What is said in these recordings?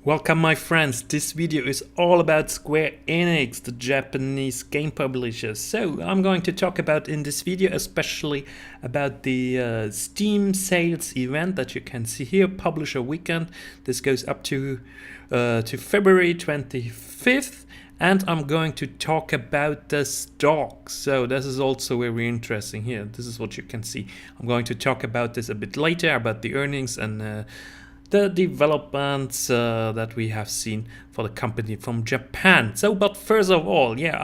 Welcome my friends, this video is all about Square Enix, the Japanese game publisher. So I'm going to talk about in this video especially about the Steam sales event that you can see here, Publisher Weekend. This goes up to February 25th. And I'm going to talk about the stock. So this is also very interesting here. This is what you can see. I'm going to talk about this a bit later, about the earnings and the developments that we have seen for the company from Japan. So, but first of all, yeah,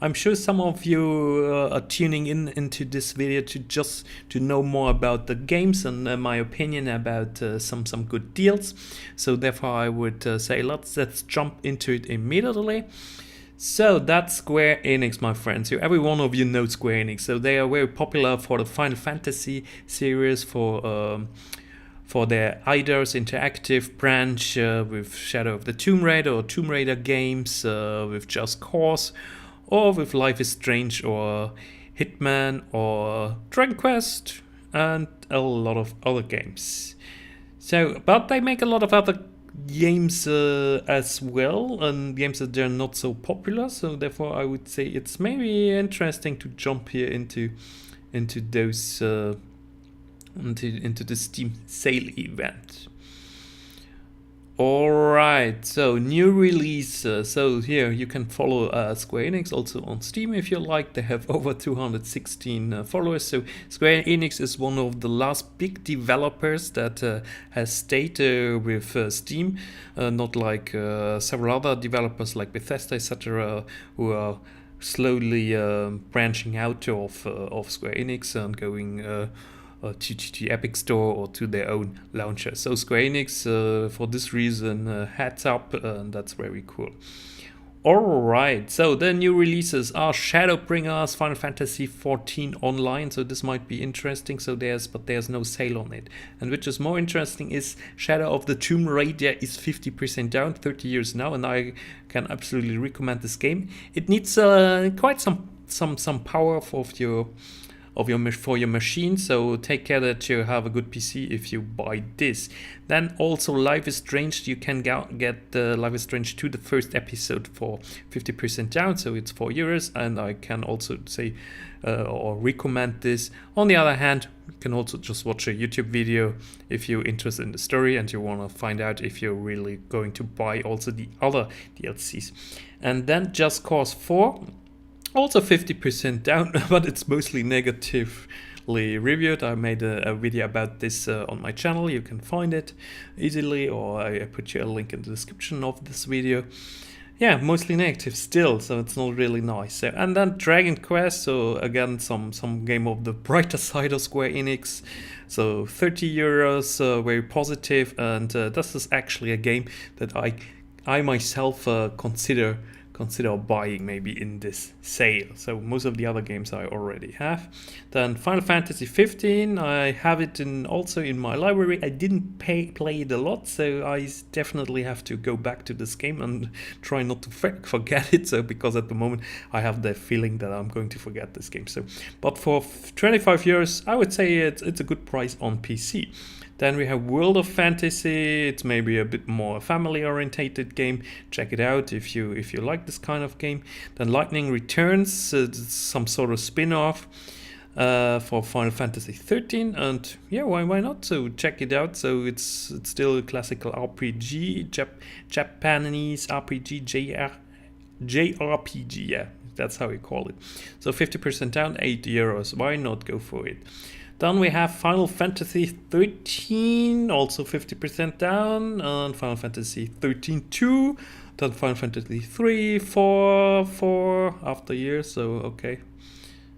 I'm sure some of you are tuning into this video to know more about the games and my opinion about some good deals. So therefore, I would say let's jump into it immediately. So that's Square Enix, my friends. So every one of you knows Square Enix. So they are very popular for the Final Fantasy series, for their Eidos interactive branch with Shadow of the Tomb Raider or Tomb Raider games, with Just Cause, or with Life is Strange or Hitman or Dragon Quest, and a lot of other games. So, but they make a lot of other games as well, and games that they're not so popular. So therefore, I would say it's maybe interesting to jump here into those. Into the Steam sale event. Alright, so new release. So here you can follow Square Enix also on Steam if you like. They have over 216 followers. So Square Enix is one of the last big developers that has stayed with Steam, not like several other developers like Bethesda, etc., who are slowly branching out of Square Enix and going to Epic Store or to their own launcher. So Square Enix, for this reason, heads up, and that's very cool. Alright, so the new releases are Shadowbringers, Final Fantasy XIV Online, so this might be interesting. So there's no sale on it. And which is more interesting is Shadow of the Tomb Raider is 50% down, 30 years now, and I can absolutely recommend this game. It needs quite some power for your machine, so take care that you have a good PC if you buy this. Then also Life is Strange, you can get Life is Strange 2, the first episode, for 50% down, so it's €4, and I can also say or recommend this. On the other hand, you can also just watch a YouTube video if you're interested in the story and you want to find out if you're really going to buy also the other DLCs. And then Just Cause 4, also 50% down, but it's mostly negatively reviewed. I made a video about this on my channel. You can find it easily, or I put you a link in the description of this video. Yeah, mostly negative still, so it's not really nice. So, and then Dragon Quest, so again some game of the brighter side of Square Enix. So €30, very positive, and this is actually a game that I myself consider buying maybe in this sale. So most of the other games I already have. Then Final Fantasy 15, I have it also in my library. I didn't play it a lot, so I definitely have to go back to this game and try not to forget it. So because at the moment I have the feeling that I'm going to forget this game. So, but for €25, I would say it's a good price on PC. Then we have World of Fantasy. It's maybe a bit more family-orientated game. Check it out if you like this kind of game. Then Lightning Returns, some sort of spin-off for Final Fantasy 13, and yeah, why not? So check it out. So it's still a classical RPG, Japanese RPG, JRPG. Yeah, that's how we call it. So 50% down, €8. Why not go for it? Then we have Final Fantasy 13, also 50% down, and Final Fantasy 13-2, then Final Fantasy 3, 4 after years, so okay,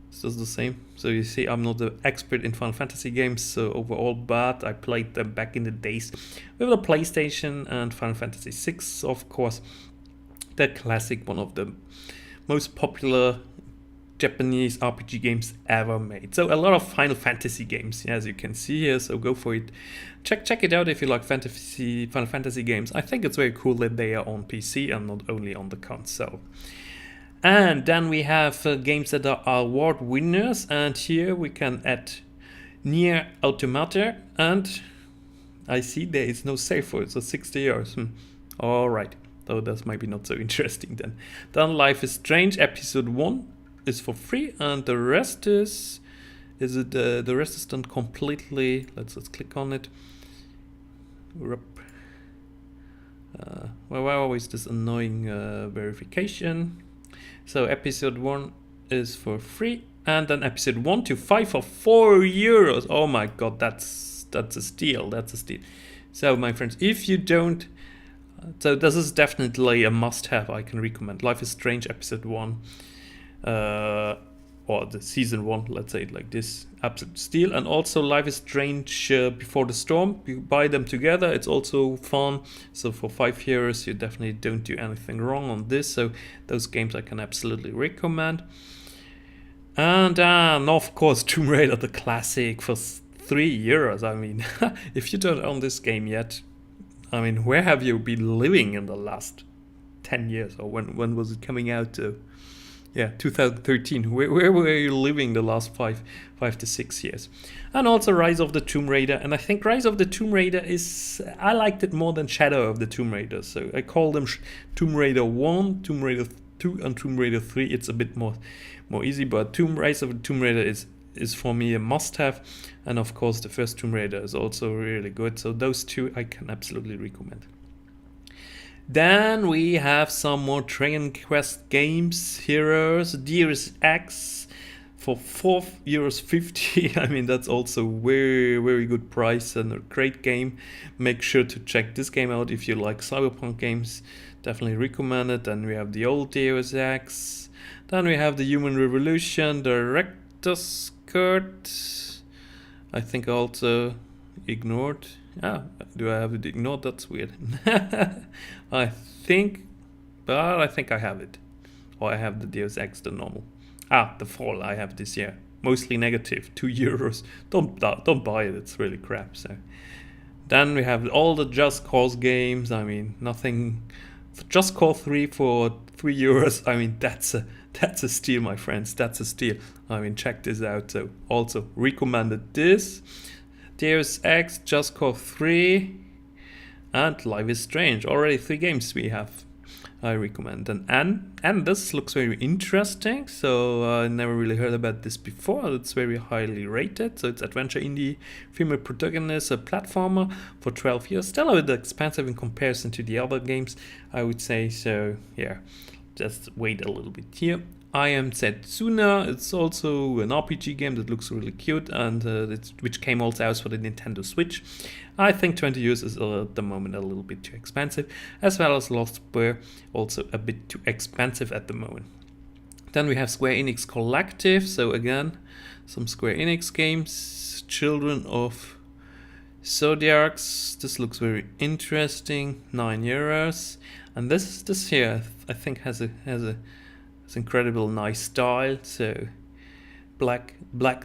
it's just the same. So you see, I'm not an expert in Final Fantasy games overall, but I played them back in the days with the PlayStation, and Final Fantasy 6, of course, the classic, one of the most popular Japanese RPG games ever made. So a lot of Final Fantasy games, as you can see here, so go for it. Check it out if you like Final Fantasy games. I think it's very cool that they are on PC and not only on the console. And then we have games that are award winners, and here we can add Nier Automata and I see there is no save for it, so 60 euros. All right. So that's maybe not so interesting then. Then Life is Strange episode 1 is for free, and the rest is the rest is done completely. Let's click on it. Why always this annoying verification? So episode 1 is for free, and then episode 1 to 5 for 4 euros. Oh my god, that's a steal. That's a steal. So my friends, if you don't, so this is definitely a must-have. I can recommend Life is Strange episode 1, or the season 1. Let's say it like this. Absolute steal. And also Life is Strange Before the Storm. You buy them together. It's also fun. So for 5 euros, you definitely don't do anything wrong on this. So those games I can absolutely recommend. And of course, Tomb Raider, the classic, for 3 euros. I mean, if you don't own this game yet, I mean, where have you been living in the last 10 years? Or when was it coming out? 2013. Where were you living the last 5 to 6 years? And also Rise of the Tomb Raider. And I think Rise of the Tomb Raider I liked it more than Shadow of the Tomb Raider. So I call them Tomb Raider 1, Tomb Raider 2, and Tomb Raider 3. It's a bit more easy, but Rise of the Tomb Raider is for me a must-have. And of course the first Tomb Raider is also really good. So those two I can absolutely recommend. Then we have some more Dragon Quest games. Heroes, Deus Ex for 4.50 euros. I mean, that's also very, very good price and a great game. Make sure to check this game out if you like cyberpunk games. Definitely recommend it. Then we have the old Deus Ex. Then we have the Human Revolution, Director's Cut. I think also ignored. Do I have it ignored? That's weird. I think I have it. Or I have the Deus Ex, the normal. The Fall I have this year. Mostly negative, 2 euros. Don't buy it, it's really crap. So then we have all the Just Cause games. I mean, nothing. Just Cause 3 for 3 euros. I mean, that's a steal, my friends. That's a steal. I mean, check this out. So also recommended this. Deus Ex, Just Cause 3, and Life is Strange. Already 3 games we have. I recommend. And this looks very interesting. So I never really heard about this before. It's very highly rated. So it's adventure indie, female protagonist, a platformer for 12 years. Still a bit expensive in comparison to the other games, I would say. So yeah, just wait a little bit here. I Am Setsuna. It's also an RPG game that looks really cute, and which came also out for the Nintendo Switch. I think 20 euros is at the moment a little bit too expensive, as well as Lost Spur, also a bit too expensive at the moment. Then we have Square Enix Collective. So again, some Square Enix games. Children of Zodiacs. This looks very interesting. 9 euros, and this here I think has incredible nice style. So Black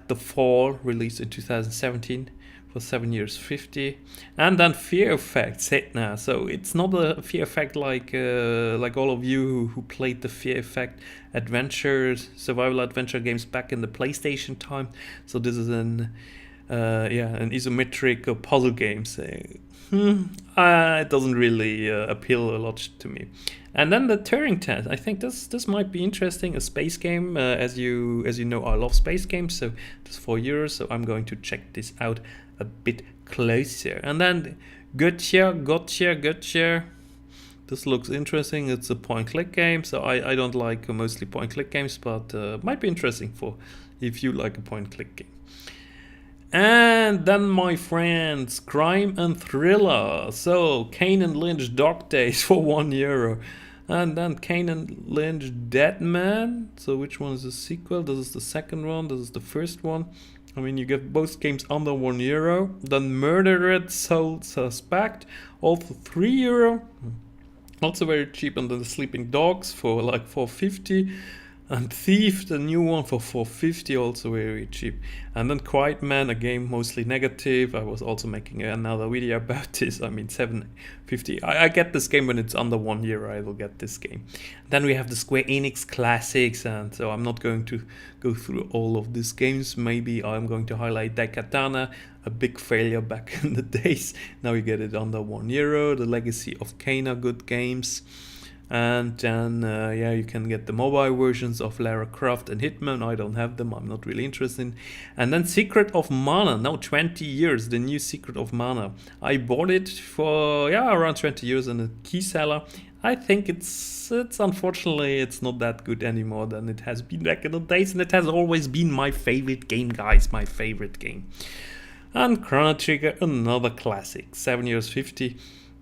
the Fall, released in 2017 for 7 years 50. And then Fear Effect Setna. So it's not a Fear Effect like all of you who played the Fear Effect survival adventure games back in the PlayStation time. So this is an isometric puzzle game. So it doesn't really appeal a lot to me. And then the Turing Test. I think this might be interesting. A space game, as you know, I love space games. So this is 4 euros. So I'm going to check this out a bit closer. And then Gotcha. This looks interesting. It's a point-click game. So I don't like mostly point-click games, but might be interesting for if you like a point-click game. And then, my friends, crime and thriller. So Kane and Lynch Dog Days for 1 euro. And then Kane and Lynch Dead Man. So which one is the sequel? This is the second one. This is the first one. I mean, you get both games under 1 euro. Then Murdered Soul Suspect, also 3 euro. Also very cheap. And then the Sleeping Dogs for like 4.50. And Thief, the new one, for 450, also very cheap. And then Quiet Man, a game mostly negative. I was also making another video about this. I mean, 750. I get this game when it's under 1 year. I will get this game. Then we have the Square Enix classics, and so I'm not going to go through all of these games. Maybe I'm going to highlight Daikatana, a big failure back in the days. Now you get it under €1. The Legacy of Kain are good games. And then, yeah, you can get the mobile versions of Lara Croft and Hitman. I don't have them, I'm not really interested. And then Secret of Mana, now 20 years, the new Secret of Mana. I bought it for, yeah, around 20 years in a key seller. I think it's unfortunately, it's not that good anymore than it has been back in the days. And it has always been my favorite game, guys, my favorite game. And Chrono Trigger, another classic, €7.50.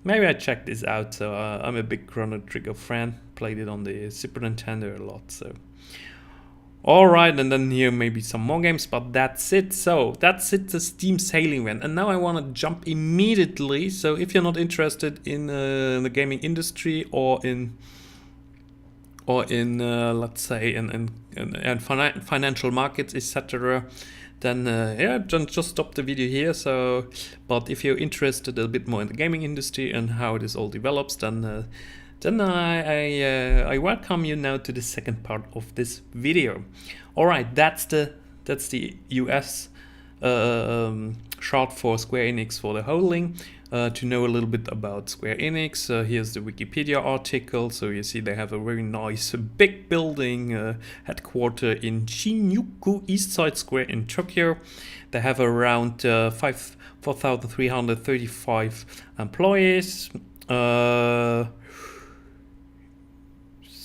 Maybe I check this out. So I'm a big Chrono Trigger fan. Played it on the Super Nintendo a lot. So, all right, and then here maybe some more games, but that's it. So that's it, the Steam sailing event. And now I want to jump immediately. So if you're not interested in the gaming industry or in let's say in financial markets, etc., then yeah, just stop the video here. So, but if you're interested a bit more in the gaming industry and how this all develops, then I welcome you now to the second part of this video. All right, that's the US chart for Square Enix for the holding. To know a little bit about Square Enix, here's the Wikipedia article. So you see they have a very nice big building headquarter in Shinjuku, East Side Square in Tokyo. They have around 4,335 employees.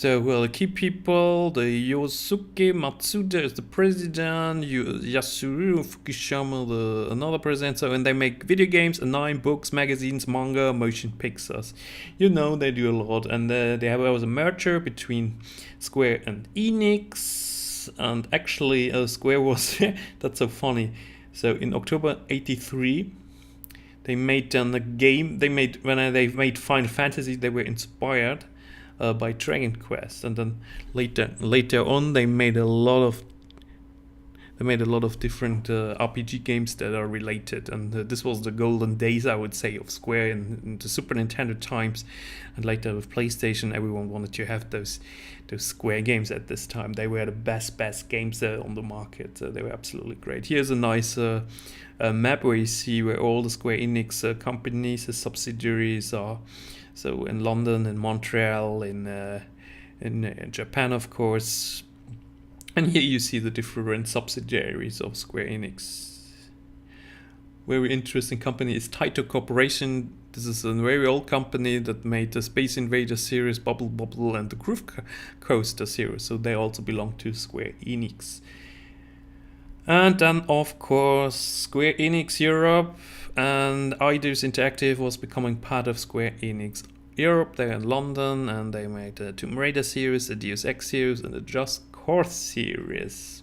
So, well, the key people, the Yosuke Matsuda is the president, Yasuru Fukushima, another president. So, and they make video games, anime, books, magazines, manga, motion pictures. You know, they do a lot. And there was a merger between Square and Enix. And actually, Square was, that's so funny. So, in October 83, they made then a game. When they made Final Fantasy, they were inspired by Dragon Quest, and then later on they made a lot of different RPG games that are related, and this was the golden days, I would say, of Square in the Super Nintendo times, and later with PlayStation. Everyone wanted to have those Square games at this time. They were the best games on the market. They were absolutely great. Here's a nice map where you see where all the Square Enix companies, the subsidiaries are. So in London, in Montreal, in Japan, of course. And here you see the different subsidiaries of Square Enix. Very interesting company is Taito Corporation. This is a very old company that made the Space Invader series, Bubble, and the Groove Coaster series. So they also belong to Square Enix. And then, of course, Square Enix Europe and Eidos Interactive was becoming part of Square Enix Europe. They're in London, and they made the Tomb Raider series, the Deus Ex series, and the Just Cause series.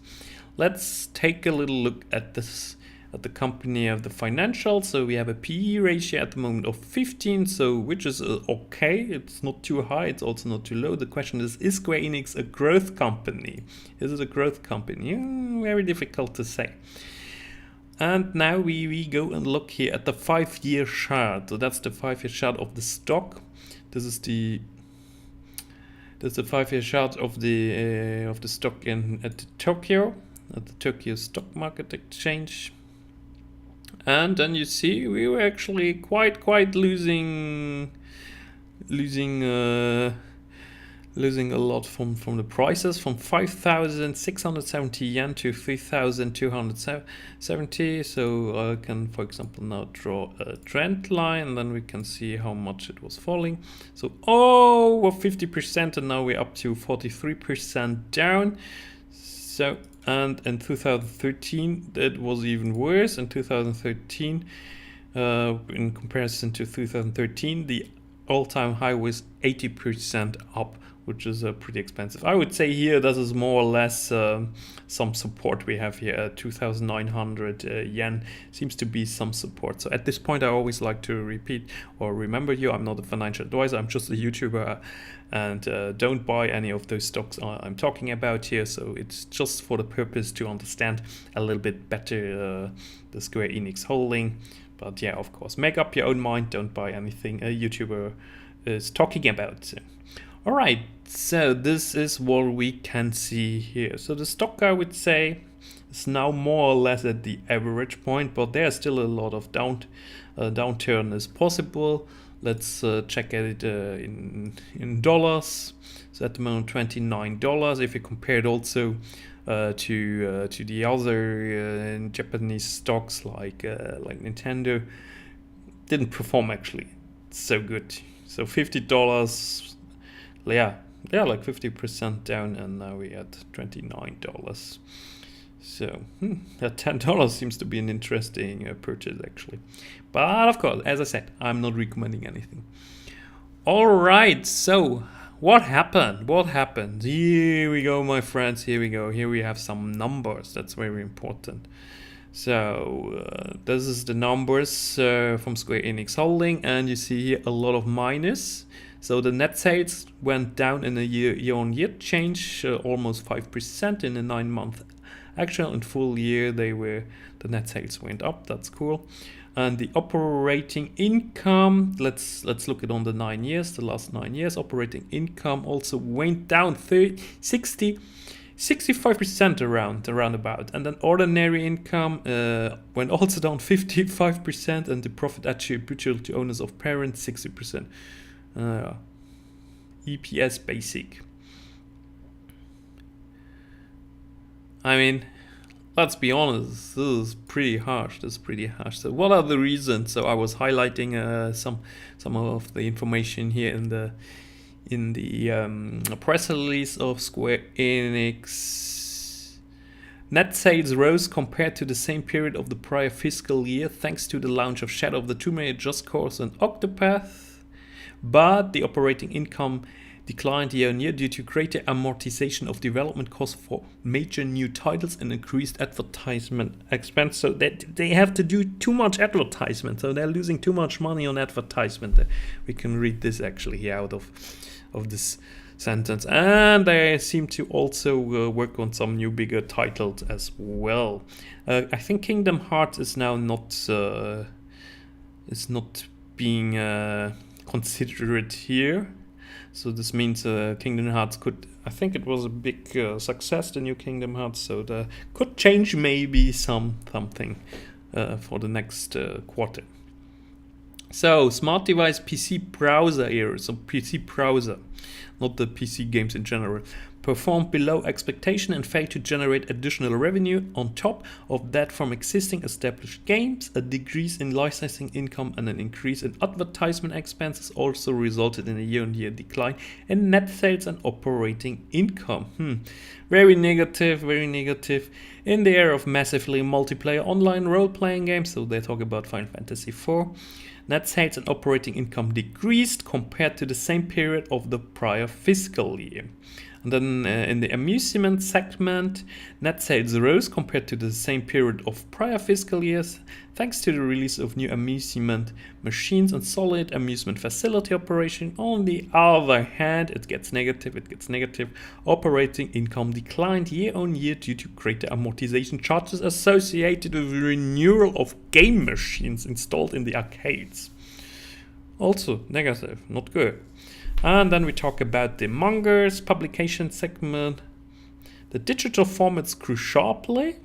Let's take a little look at this, at the company of the financials. So we have a PE ratio at the moment of 15, so which is okay. It's not too high, it's also not too low. The question is Square Enix a growth company? Is it a growth company? Very difficult to say. And now we go and look here at the 5-year chart. So that's the 5-year chart of the stock. This is the 5-year chart of the stock at Tokyo, at the Tokyo Stock Market Exchange. And then you see we were actually quite losing a lot from the prices, from 5,670 yen to 3,270. So I can, for example, now draw a trend line, and then we can see how much it was falling. So over 50%, and now we're up to 43% down. So, and in 2013 it was even worse. In 2013, in comparison to 2013, the all-time high was 80% up which is pretty expensive. I would say here this is more or less some support we have here. 2,900 yen seems to be some support. So at this point, I always like to repeat or remember you, I'm not a financial advisor, I'm just a YouTuber, and don't buy any of those stocks I'm talking about here. So it's just for the purpose to understand a little bit better the Square Enix holding. But yeah, of course, make up your own mind, don't buy anything a YouTuber is talking about. All right, so this is what we can see here. So the stock, I would say, is now more or less at the average point, but there's still a lot of downturn is possible. Let's check at it in dollars. So at the moment, $29. If you compare it also to the other Japanese stocks like Nintendo, didn't perform actually so good. So $50. Yeah, they're like 50% down, and now we're at $29. So that $10 seems to be an interesting purchase actually. But of course, as I said, I'm not recommending anything. All right, so what happened? What happened? Here we go, my friends. Here we go. Here we have some numbers. That's very important. So this is the numbers from Square Enix Holding, and you see here a lot of minus. So the net sales went down in a year-on-year change, almost 5% in a 9-month actual and full year. The net sales went up. That's cool. And the operating income, let's look at on the 9 years, the last 9 years. Operating income also went down 65% around about, and then ordinary income went also down 55%, and the profit attributable to owners of parent 60%. EPS basic. I mean, let's be honest, this is pretty harsh. So what are the reasons? So I was highlighting some of the information here in the press release of Square Enix. Net sales rose compared to the same period of the prior fiscal year thanks to the launch of Shadow of the Tomb Raider, Just Cause, and Octopath. But the operating income declined year on year due to greater amortization of development costs for major new titles and increased advertisement expense. So that they have to do too much advertisement, so they're losing too much money on advertisement. We can read this actually here out of this sentence. And they seem to also work on some new bigger titles as well. I think Kingdom Hearts is now not being considered here. So this means Kingdom Hearts could, I think it was a big success, the new Kingdom Hearts, so that could change maybe something for the next quarter. So smart device PC browser errors, so PC browser, not the PC games in general, performed below expectation and failed to generate additional revenue on top of that from existing established games. A decrease in licensing income and an increase in advertisement expenses also resulted in a year-on-year decline in net sales and operating income. Very negative. In the era of massively multiplayer online role-playing games, so they talk about Final Fantasy IV, net sales and operating income decreased compared to the same period of the prior fiscal year. And then in the amusement segment, net sales rose compared to the same period of prior fiscal years, thanks to the release of new amusement machines and solid amusement facility operation. On the other hand, it gets negative. Operating income declined year on year due to greater amortization charges associated with the renewal of game machines installed in the arcades. Also negative, not good. And then we talk about the mangas publication segment. The digital formats grew sharply,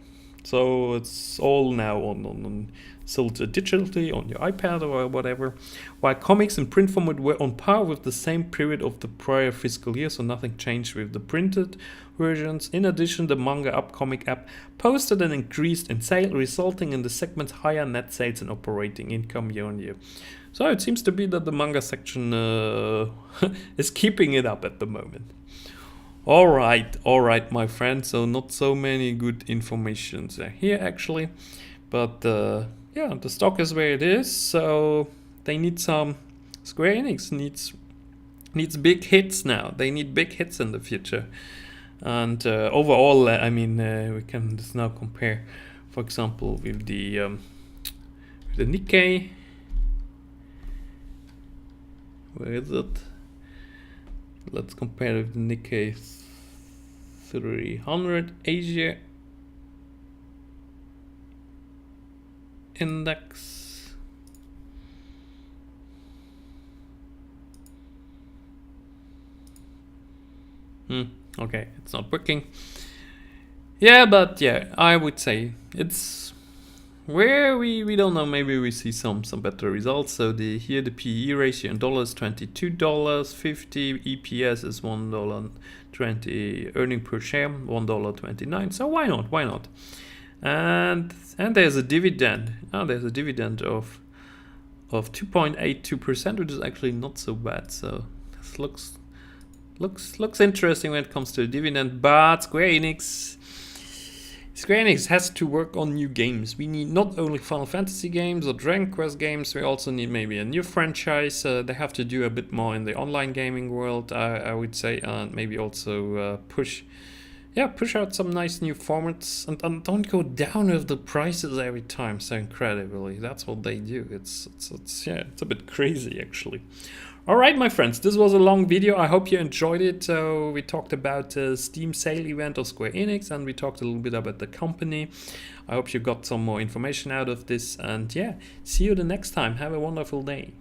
so it's all now on sold digitally on your iPad or whatever, while comics in print format were on par with the same period of the prior fiscal year, so nothing changed with the printed versions. In addition, the manga app comic app posted an increase in sale, resulting in the segment's higher net sales and operating income year on year. So it seems to be that the manga section is keeping it up at the moment. All right, my friend. So not so many good informations here actually, but yeah, the stock is where it is. So they need some. Square Enix needs needs big hits now. They need big hits in the future. And overall, I mean, we can just now compare, for example, with the Nikkei. Where is it? Let's compare with the Nikkei 300 Asia index. Okay, it's not working. Yeah, but yeah, I would say it's where we don't know. Maybe we see some better results. So here the PE ratio in dollars $22.50, EPS is $1.20, earning per share $1.29. So why not? Why not? And there's a dividend. There's a dividend of 2.82%, which is actually not so bad. So this looks interesting when it comes to the dividend. But Square Enix has to work on new games. We need not only Final Fantasy games or Dragon Quest games, we also need maybe a new franchise. They have to do a bit more in the online gaming world, I would say, and maybe also push out some nice new formats, and don't go down with the prices every time so incredibly. That's what they do. It's a bit crazy actually. All right, my friends, this was a long video. I hope you enjoyed it. So we talked about the Steam sale event of Square Enix, and we talked a little bit about the company. I hope you got some more information out of this, and yeah, see you the next time. Have a wonderful day.